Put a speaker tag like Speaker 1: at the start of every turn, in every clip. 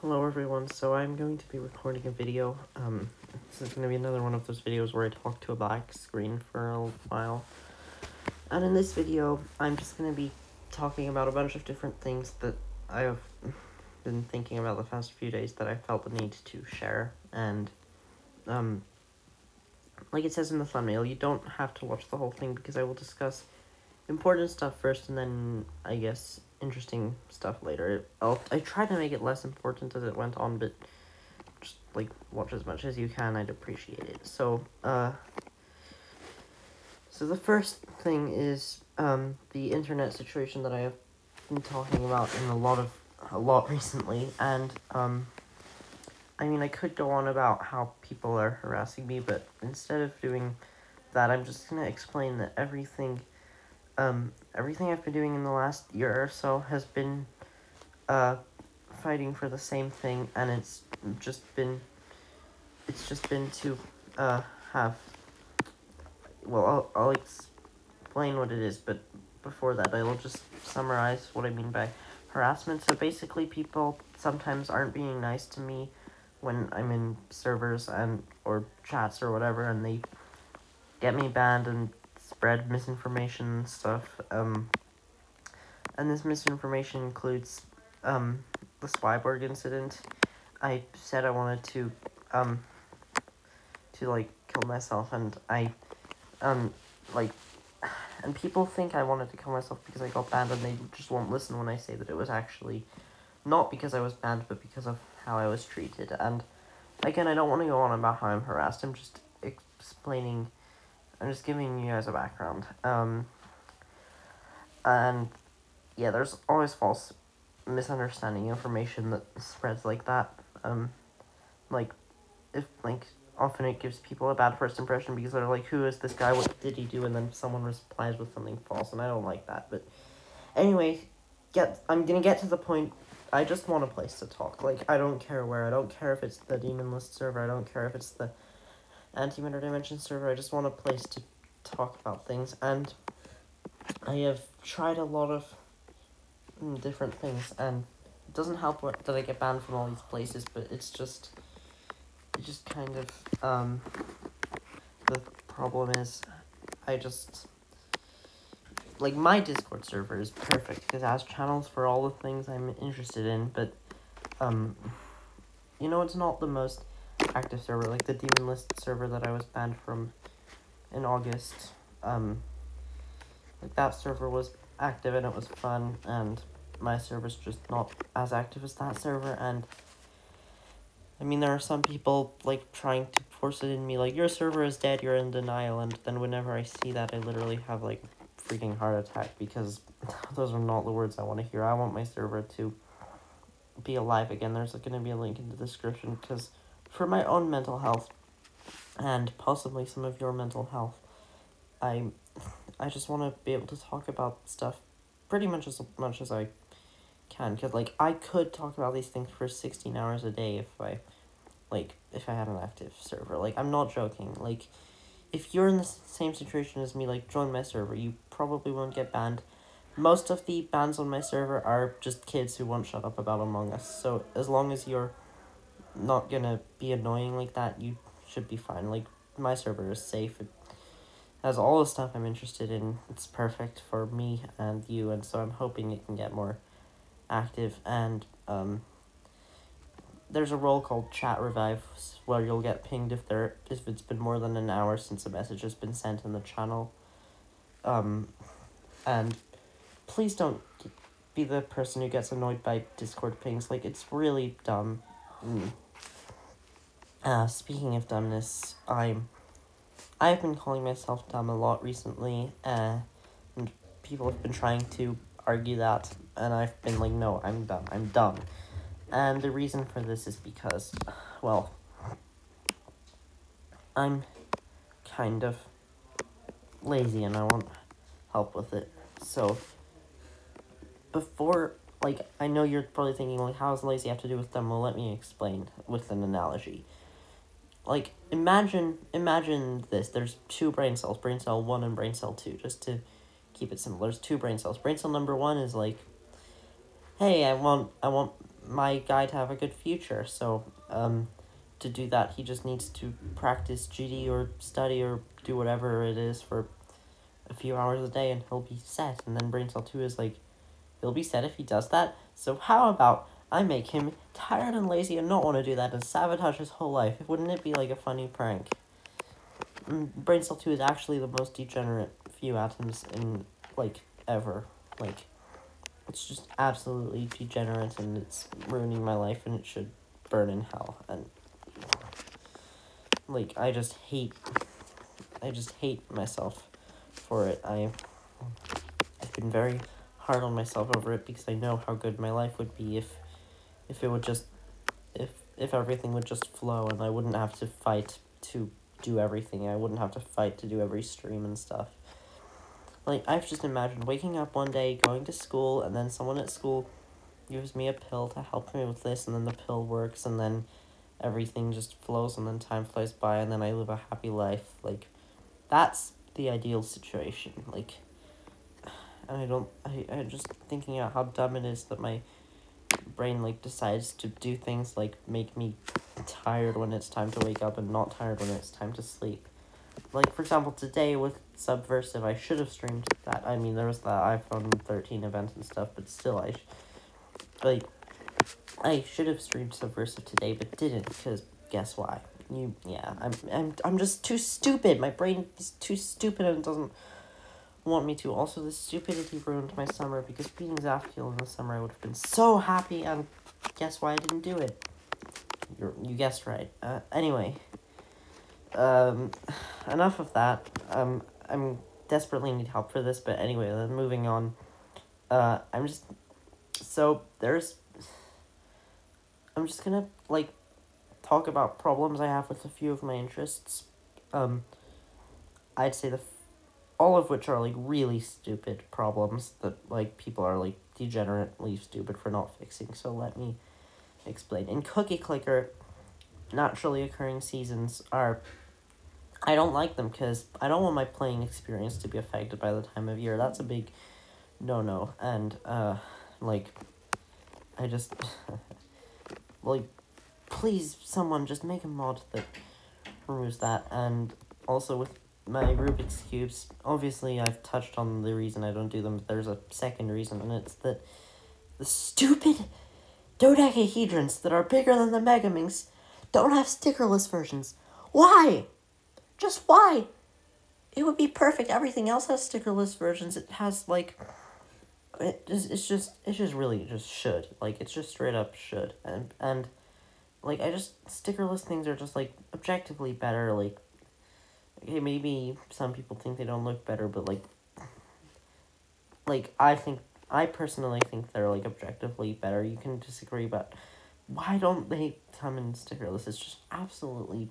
Speaker 1: Hello everyone, so I'm going to be recording a video. This is going to be another one of those videos where I talk to a black screen for a while. And in this video, I'm just going to be talking about a bunch of different things that I have been thinking about the past few days that I felt the need to share. And, like it says in the thumbnail, you don't have to watch the whole thing because I will discuss important stuff first and then, I guess, interesting stuff later. I try to make it less important as it went on, but just, like, watch as much as you can, I'd appreciate it. So the first thing is, the internet situation that I have been talking about in a lot recently, and, I mean, I could go on about how people are harassing me, but instead of doing that, I'm just gonna explain that everything I've been doing in the last year or so has been, fighting for the same thing, and it's just been to, have, well, I'll explain what it is, but before that, I will just summarize what I mean by harassment. So basically, people sometimes aren't being nice to me when I'm in servers or chats or whatever, and they get me banned and spread misinformation and stuff, and this misinformation includes, the Swyborg incident. I said I wanted to like, kill myself, and and people think I wanted to kill myself because I got banned, and they just won't listen when I say that it was actually not because I was banned, but because of how I was treated. And again, I don't want to go on about how I'm harassed, I'm just giving you guys a background. And yeah, there's always false misunderstanding information that spreads like that. Often it gives people a bad first impression because they're like, who is this guy, what did he do, and then someone replies with something false, and I don't like that. But anyway, I'm gonna get to the point. I just want a place to talk. Like, I don't care where, I don't care if it's the Demon List server, I don't care if it's the Antimatter Dimension server, I just want a place to talk about things, and I have tried a lot of different things, and it doesn't help that I get banned from all these places, but it just kind of, the problem is, like, my Discord server is perfect, because it has channels for all the things I'm interested in, but, it's not the most active server. Like, the Demon List server that I was banned from in August, like, that server was active, and it was fun, and my server's just not as active as that server, and I mean, there are some people, like, trying to force it in me, like, your server is dead, you're in denial, and then whenever I see that, I literally have, like, a freaking heart attack, because those are not the words I want to hear. I want my server to be alive again. There's going to be a link in the description, because for my own mental health, and possibly some of your mental health, I just want to be able to talk about stuff pretty much as I can, because, like, I could talk about these things for 16 hours a day if I had an active server. Like, I'm not joking. Like, if you're in the same situation as me, like, join my server, you probably won't get banned. Most of the bans on my server are just kids who won't shut up about Among Us, so as long as you're not gonna be annoying like that, you should be fine. Like, my server is safe, it has all the stuff I'm interested in, it's perfect for me and you, and so I'm hoping it can get more active, and there's a role called Chat Revive where you'll get pinged if it's been more than an hour since a message has been sent in the channel. And please don't be the person who gets annoyed by Discord pings. Like, it's really dumb. Speaking of dumbness, I've been calling myself dumb a lot recently, and people have been trying to argue that, and I've been like, no, I'm dumb. And the reason for this is because, well, I'm kind of lazy and I want help with it. So, I know you're probably thinking, like, how does lazy have to do with dumb? Well, let me explain with an analogy. Like, imagine this. There's two brain cells, brain cell 1 and brain cell 2, just to keep it simple. There's two brain cells. Brain cell number 1 is like, hey, I want my guy to have a good future. So, to do that, he just needs to practice GD or study or do whatever it is for a few hours a day, and he'll be set. And then Brain Cell 2 is like, he'll be set if he does that. So how about I make him tired and lazy and not want to do that and sabotage his whole life? Wouldn't it be like a funny prank? Brain Cell 2 is actually the most degenerate few atoms in, like, ever. Like, it's just absolutely degenerate, and it's ruining my life, and it should burn in hell. And, like, I just hate myself for it. I've been very hard on myself over it because I know how good my life would be if it would just, if everything would just flow and I wouldn't have to fight to do everything. I wouldn't have to fight to do every stream and stuff. Like, I've just imagined waking up one day, going to school, and then someone at school gives me a pill to help me with this, and then the pill works, and then everything just flows, and then time flies by, and then I live a happy life. Like, that's the ideal situation. Like, and I'm just thinking out how dumb it is that my brain, like, decides to do things like make me tired when it's time to wake up and not tired when it's time to sleep. Like, for example, today with Subversive, I should have streamed that. I mean, there was the iPhone 13 event and stuff, but still, I should have streamed Subversive today, but didn't, because guess why? I'm just too stupid. My brain is too stupid and doesn't want me to. Also, the stupidity ruined my summer, because beating Zafkiel in the summer, I would have been so happy, and guess why I didn't do it? You guessed right. Anyway, enough of that. I'm desperately need help for this, but anyway, then moving on. I'm just gonna, like, talk about problems I have with a few of my interests. I'd say all of which are, like, really stupid problems that, like, people are, like, degenerately stupid for not fixing. So let me explain. In Cookie Clicker, naturally occurring seasons are, I don't like them because I don't want my playing experience to be affected by the time of year. That's a big no-no. And, like, I just, like, please, someone just make a mod that removes that. And also with my Rubik's Cubes, obviously I've touched on the reason I don't do them, but there's a second reason, and it's that the stupid dodecahedrons that are bigger than the Megaminx don't have stickerless versions. Why? Just why? It would be perfect. Everything else has stickerless versions. It has, like, it's just really just should. Like, it's just straight up should. And like, stickerless things are just, like, objectively better. Like, okay, maybe some people think they don't look better, but, like, I personally think they're, like, objectively better. You can disagree, but why don't they come in stickerless? It's just absolutely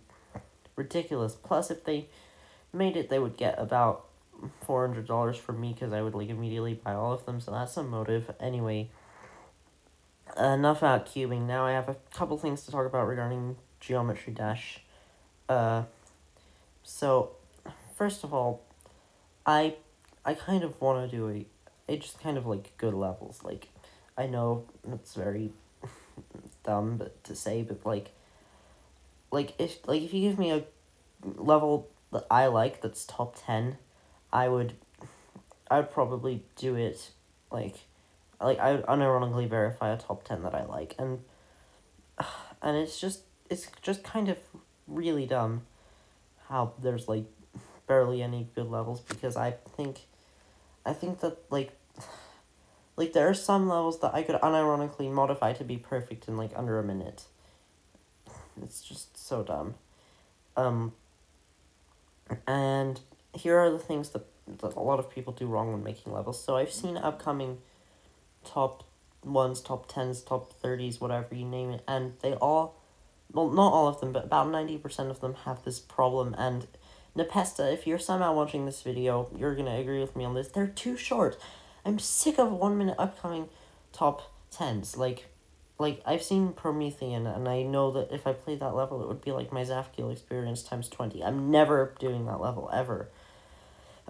Speaker 1: ridiculous. Plus, if they made it, they would get about $400 from me, because I would, like, immediately buy all of them, so that's a motive. Anyway, enough about cubing. Now I have a couple things to talk about regarding Geometry Dash. So, first of all, I kind of want to do just kind of, like, good levels. Like, I know it's very dumb to say, but, if you give me a level that I like that's top 10, I would probably do it, I would unironically verify a top 10 that I like, and it's just kind of really dumb how there's, like, barely any good levels, because I think that, like, there are some levels that I could unironically modify to be perfect in, like, under a minute. It's just so dumb. And here are the things that a lot of people do wrong when making levels. So I've seen upcoming top 1s, top 10s, top 30s, whatever you name it, and they all, well, not all of them, but about 90% of them have this problem. And Nepesta, if you're somehow watching this video, you're gonna agree with me on this. They're too short. I'm sick of 1 minute upcoming top 10s. Like, I've seen Promethean, and I know that if I played that level, it would be like my Zafkiel experience times 20. I'm never doing that level, ever.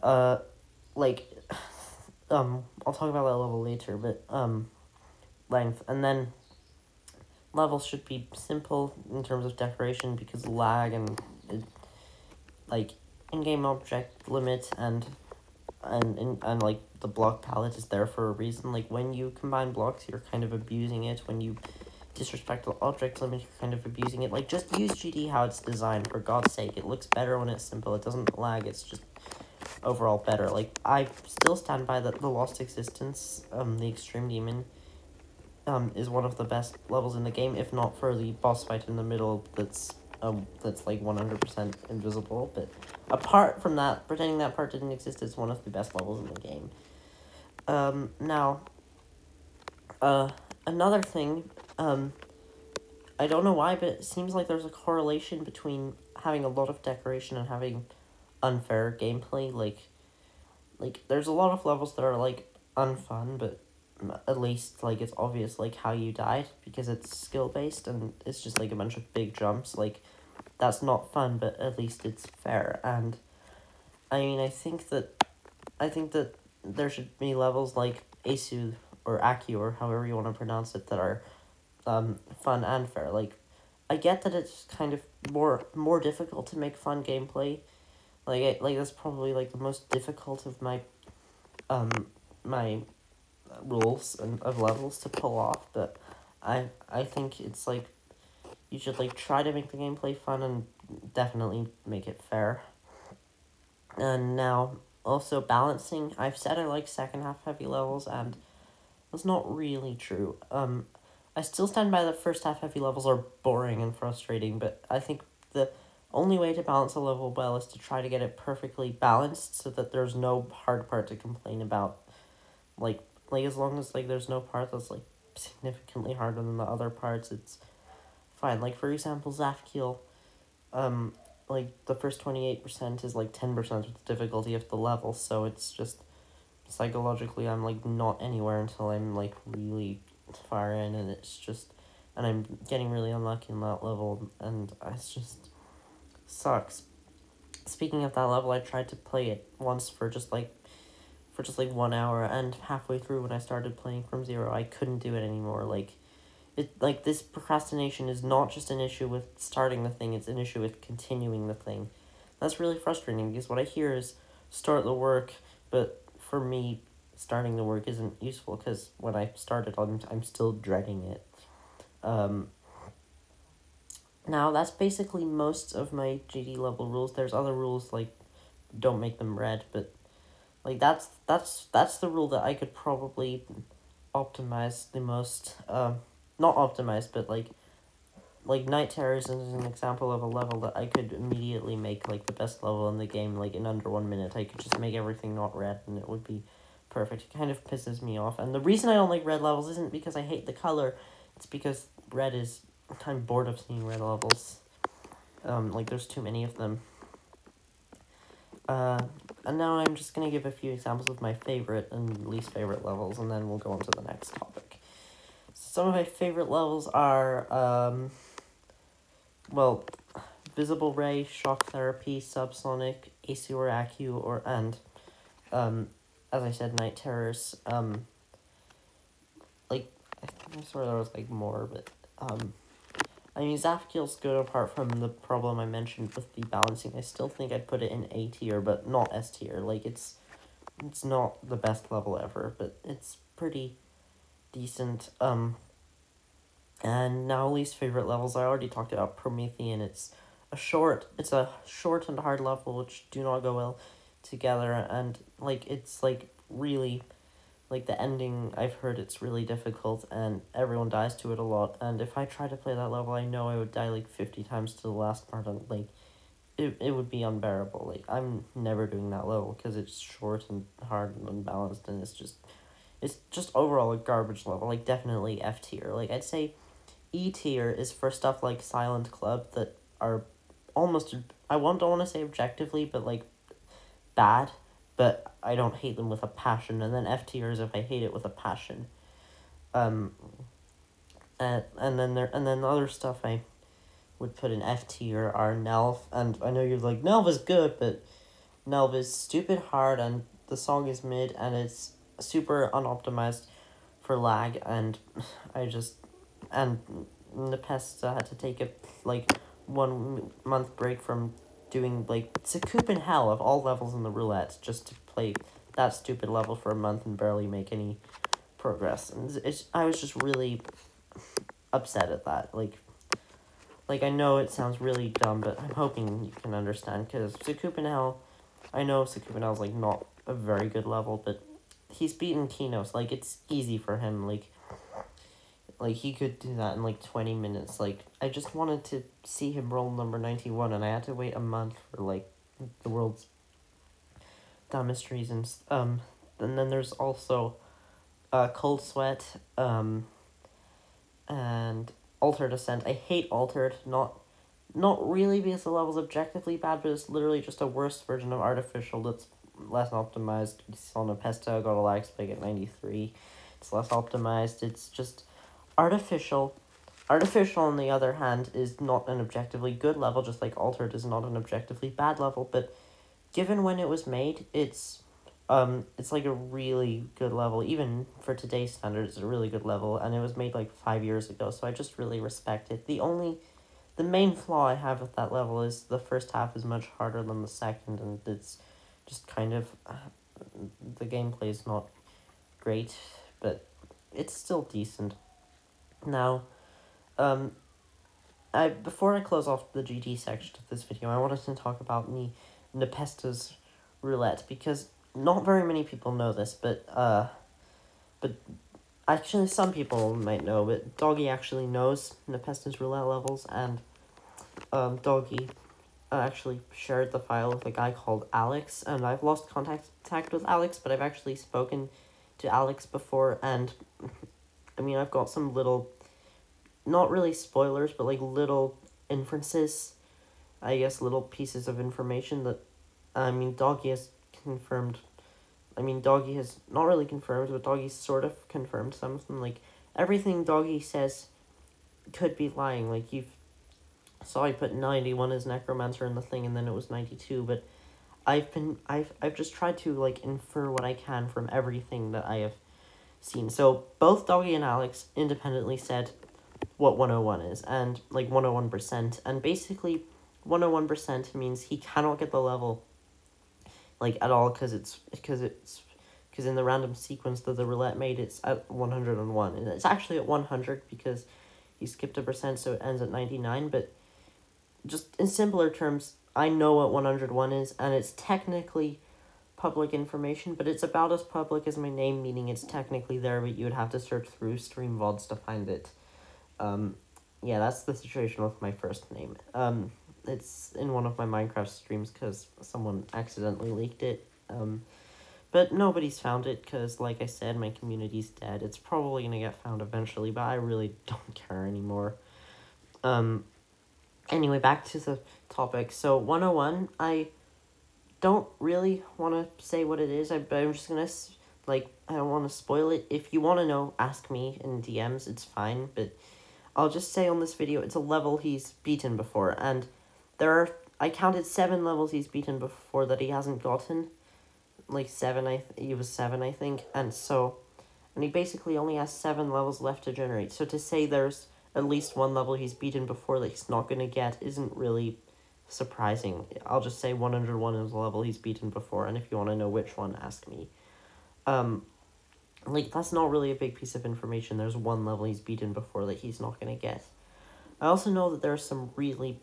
Speaker 1: I'll talk about that level later, but, length, and then levels should be simple in terms of decoration because lag and like in-game object limit and like the block palette is there for a reason. Like when you combine blocks, you're kind of abusing it. When you disrespect the object limit, you're kind of abusing it. Like just use GD how it's designed, for God's sake. It looks better when it's simple. It doesn't lag. It's just overall better. Like I still stand by that the Lost Existence, the Extreme Demon, is one of the best levels in the game, if not for the boss fight in the middle that's like 100% invisible. But apart from that, pretending that part didn't exist, is one of the best levels in the game. Now, another thing, I don't know why, but it seems like there's a correlation between having a lot of decoration and having unfair gameplay. Like there's a lot of levels that are like unfun, but at least like it's obvious like how you died because it's skill based and it's just like a bunch of big jumps. Like that's not fun, but at least it's fair. And I mean, I think that there should be levels like Asu or Aku or however you want to pronounce it that are fun and fair. Like I get that it's kind of more difficult to make fun gameplay. Like that's probably like the most difficult of my my rules and of levels to pull off, but I think it's like you should like try to make the gameplay fun and definitely make it fair. And now also balancing. I've said I like second half heavy levels, and that's not really true. I still stand by that first half heavy levels are boring and frustrating, but I think the only way to balance a level well is to try to get it perfectly balanced so that there's no hard part to complain about. Like as long as like there's no part that's like significantly harder than the other parts, it's fine. Like for example, Zafkiel, like the first 28% is like 10% of the difficulty of the level, so it's just psychologically I'm like not anywhere until I'm like really far in, and it's just, and I'm getting really unlucky in that level, and it's just sucks. Speaking of that level, I tried to play it once for just like 1 hour, and halfway through when I started playing from zero, I couldn't do it anymore. Like this procrastination is not just an issue with starting the thing, it's an issue with continuing the thing. That's really frustrating because what I hear is start the work, but for me, starting the work isn't useful because when I started, I'm still dreading it. Now that's basically most of my GD level rules. There's other rules like don't make them red, but like that's the rule that I could probably optimize the most. Not optimize, but like Night Terrors is an example of a level that I could immediately make like the best level in the game. Like in under 1 minute, I could just make everything not red, and it would be perfect. It kind of pisses me off, and the reason I don't like red levels isn't because I hate the color. It's because red is, I'm bored of seeing red levels. Like there's too many of them. And now I'm just going to give a few examples of my favorite and least favorite levels, and then we'll go on to the next topic. Some of my favorite levels are, well, Visible Ray, Shock Therapy, Subsonic, Asu or Aku, and, as I said, Night Terrors. Like, I swear there was, like, more, but, I mean, Zafkiel's good apart from the problem I mentioned with the balancing. I still think I'd put it in A tier, but not S tier. Like, it's not the best level ever, but it's pretty decent. And now least favorite levels, I already talked about Promethean. It's a short and hard level, which do not go well together, and, like, it's, like, really... Like, the ending, I've heard it's really difficult, and everyone dies to it a lot, and if I try to play that level, I know I would die, like, 50 times to the last part, and, like, it would be unbearable. Like, I'm never doing that level, because it's short and hard and unbalanced, and it's just overall a garbage level, like, definitely F tier. Like, I'd say E tier is for stuff like Silent Club that are almost, don't want to say objectively, but, like, bad, but I don't hate them with a passion. And then F tier is if I hate it with a passion. And then other stuff I would put in F tier are Nelv, and I know you're like, Nelv is good, but Nelv is stupid hard, and the song is mid, and it's super unoptimized for lag, and Nepesta had to take a, 1 month break from doing, Sakup in Hell of all levels in the roulette, just to play that stupid level for a month and barely make any progress. And I was just really upset at that. I know it sounds really dumb, but I'm hoping you can understand, because Sakup in Hell, I know Sakup in Hell is, not a very good level, but he's beaten Kinos. It's easy for him. He could do that in, 20 minutes. I just wanted to see him roll number 91, and I had to wait a month for, the world's dumbest reasons. And then there's also, Cold Sweat, and Altered Ascent. I hate Altered, not really because the level's objectively bad, but it's literally just a worse version of Artificial that's less optimized. You saw Nepesta got a lag spike at 93. It's less optimized. It's just Artificial. Artificial, on the other hand, is not an objectively good level, just like Altered is not an objectively bad level, but given when it was made, it's a really good level. Even for today's standards, it's a really good level, and it was made 5 years ago, so I just really respect it. The main flaw I have with that level is the first half is much harder than the second, and it's just kind of, the gameplay is not great, but it's still decent. Now, before I close off the GT section of this video, I wanted to talk about Nepesta's roulette, because not very many people know this, but actually some people might know, but Doggy actually knows Nepesta's roulette levels, and Doggy actually shared the file with a guy called Alex, and I've lost contact with Alex, but I've actually spoken to Alex before, and I mean, I've got some little, not really spoilers, but little inferences, I guess, little pieces of information that, Doggy has confirmed. Doggy has not really confirmed, but Doggy sort of confirmed some of them. Everything Doggy says could be lying. You saw I put 91 as Necromancer in the thing, and then it was 92, but I've just tried to, infer what I can from everything that I have seen. So, both Doggy and Alex independently said what 101 is, and, 101%, and basically, 101% means he cannot get the level, at all, because in the random sequence that the roulette made, it's at 101, and it's actually at 100, because he skipped a percent, so it ends at 99, but just in simpler terms, I know what 101 is, and it's technically public information, but it's about as public as my name, meaning it's technically there, but you would have to search through Stream VODs to find it. Yeah, that's the situation with my first name. It's in one of my Minecraft streams because someone accidentally leaked it. But nobody's found it because, like I said, my community's dead. It's probably going to get found eventually, but I really don't care anymore. Anyway, back to the topic. So, 101, I don't really want to say what it is, but I'm just going to, I don't want to spoil it. If you want to know, ask me in DMs, it's fine, but I'll just say on this video, it's a level he's beaten before, and I counted 7 levels he's beaten before that he hasn't gotten. 7, he was 7, I think, and he basically only has 7 levels left to generate, so to say there's at least 1 level he's beaten before that he's not going to get isn't really surprising. I'll just say 101 is a level he's beaten before, and if you want to know which one, ask me. That's not really a big piece of information. There's 1 level he's beaten before that he's not going to get. I also know that there are some really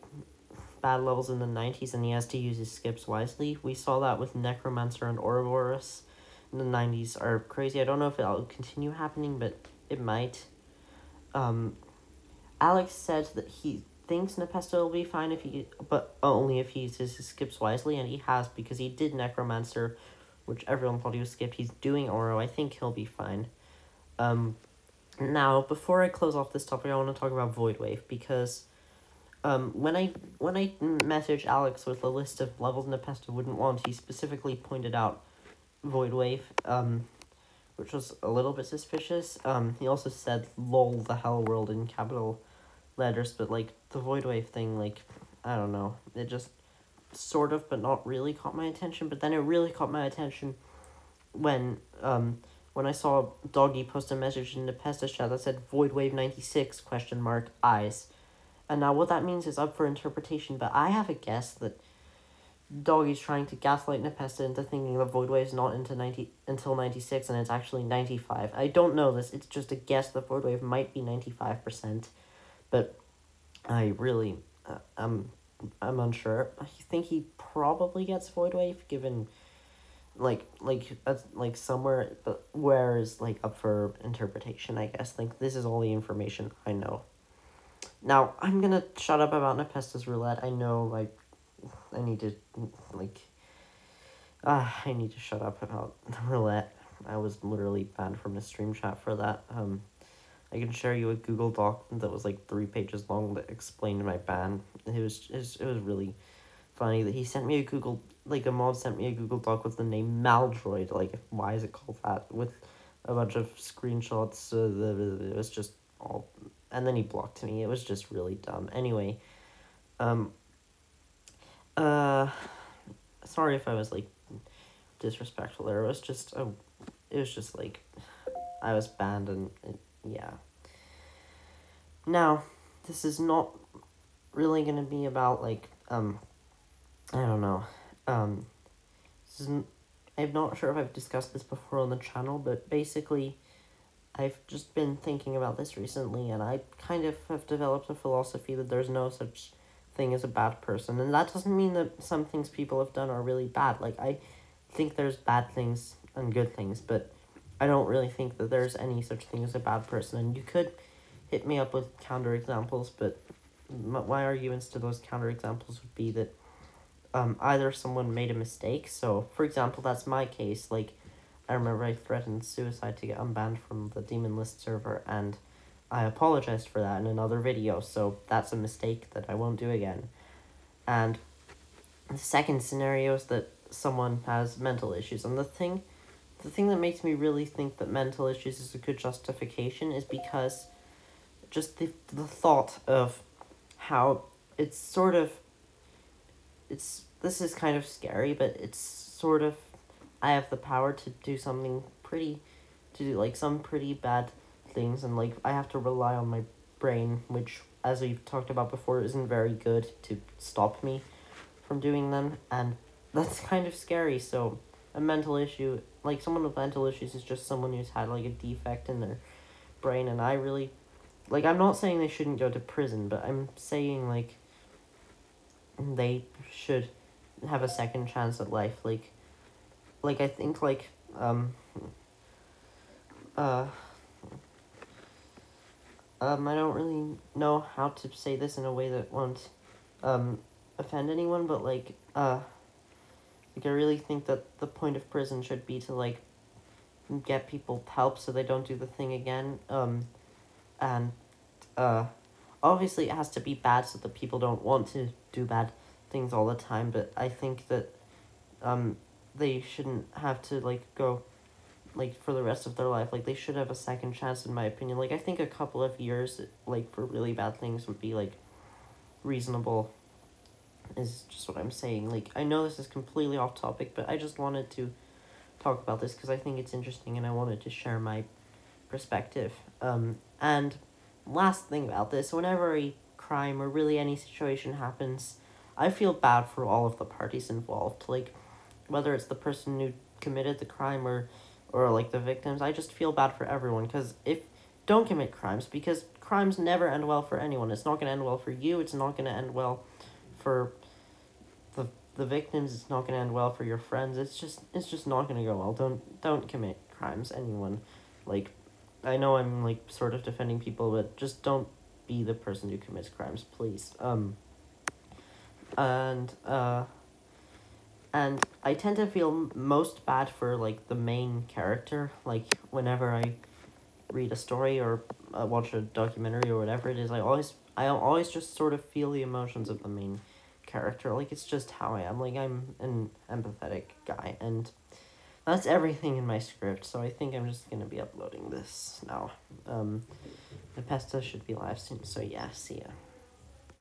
Speaker 1: bad levels in the 90s, and he has to use his skips wisely. We saw that with Necromancer and Ouroboros in the 90s are crazy. I don't know if it'll continue happening, but it might. Alex said that he thinks Nepesta will be fine but only if he uses his skips wisely, and he has, because he did Necromancer, which everyone thought he was skipped. He's doing Oro. I think he'll be fine. Now, before I close off this topic, I want to talk about Void Wave, because when I messaged Alex with a list of levels Nepesta wouldn't want, he specifically pointed out Void Wave, which was a little bit suspicious. He also said lol the hell world in capital letters, but the Void Wave thing, I don't know, it just sort of but not really caught my attention. But then it really caught my attention when when I saw Doggy post a message in the Pestis chat that said Voidwave96 ? Eyes. And now what that means is up for interpretation, but I have a guess that Doggy's trying to gaslight Nepesta into thinking that Voidwave is not until 96 and it's actually 95. I don't know this, it's just a guess that Voidwave might be 95%, but I really, I'm unsure. I think he probably gets Voidwave, given, that's, somewhere, but where is, up for interpretation, I guess. This is all the information I know. Now, I'm gonna shut up about Nepesta's roulette. I know, I need to, I need to shut up about the roulette. I was literally banned from the stream chat for that. I can share you a Google Doc that was 3 pages long that explained my ban. It was really funny that he sent me a mob sent me a Google Doc with the name Maldroid. Why is it called that? With a bunch of screenshots. It was just all, and then he blocked me. It was just really dumb. Anyway, sorry if I was disrespectful there. It was just I was banned and yeah. Now, this is not really gonna be about I don't know. I'm not sure if I've discussed this before on the channel, but basically, I've just been thinking about this recently, and I kind of have developed a philosophy that there's no such thing as a bad person, and that doesn't mean that some things people have done are really bad. I think there's bad things and good things, but I don't really think that there's any such thing as a bad person, and you could hit me up with counterexamples, but my arguments to those counterexamples would be that either someone made a mistake, so for example, that's my case. I remember I threatened suicide to get unbanned from the Demon List server, and I apologized for that in another video, so that's a mistake that I won't do again. And the second scenario is that someone has mental issues, and the thing that makes me really think that mental issues is a good justification is because just the thought of how it's sort of, this is kind of scary, but it's sort of, I have the power to do some pretty bad things, and I have to rely on my brain, which, as we've talked about before, isn't very good to stop me from doing them, and that's kind of scary. So a mental issue, someone with mental issues is just someone who's had a defect in their brain, and I really, I'm not saying they shouldn't go to prison, but I'm saying they should have a second chance at life. I think I don't really know how to say this in a way that won't offend anyone, but I really think that the point of prison should be to get people help so they don't do the thing again. And obviously it has to be bad so that people don't want to do bad things all the time, but I think that they shouldn't have to go for the rest of their life. They should have a second chance, in my opinion. I think a couple of years for really bad things would be reasonable, is just what I'm saying. I know this is completely off topic, but I just wanted to talk about this because I think it's interesting and I wanted to share my perspective. And last thing about this, whenever a crime or really any situation happens, I feel bad for all of the parties involved. Whether it's the person who committed the crime or the victims, I just feel bad for everyone, because don't commit crimes, because crimes never end well for anyone. It's not going to end well for you, it's not going to end well for the victims, it's not going to end well for your friends, it's just not going to go well. Don't commit crimes, anyone. I know I'm sort of defending people, but just don't be the person who commits crimes, please. And I tend to feel most bad for the main character. Whenever I read a story or watch a documentary or whatever it is, I always just sort of feel the emotions of the main character. It's just how I am. I'm an empathetic guy, and that's everything in my script. So I think I'm just gonna be uploading this now. The Pesta should be live soon. So yeah, see ya.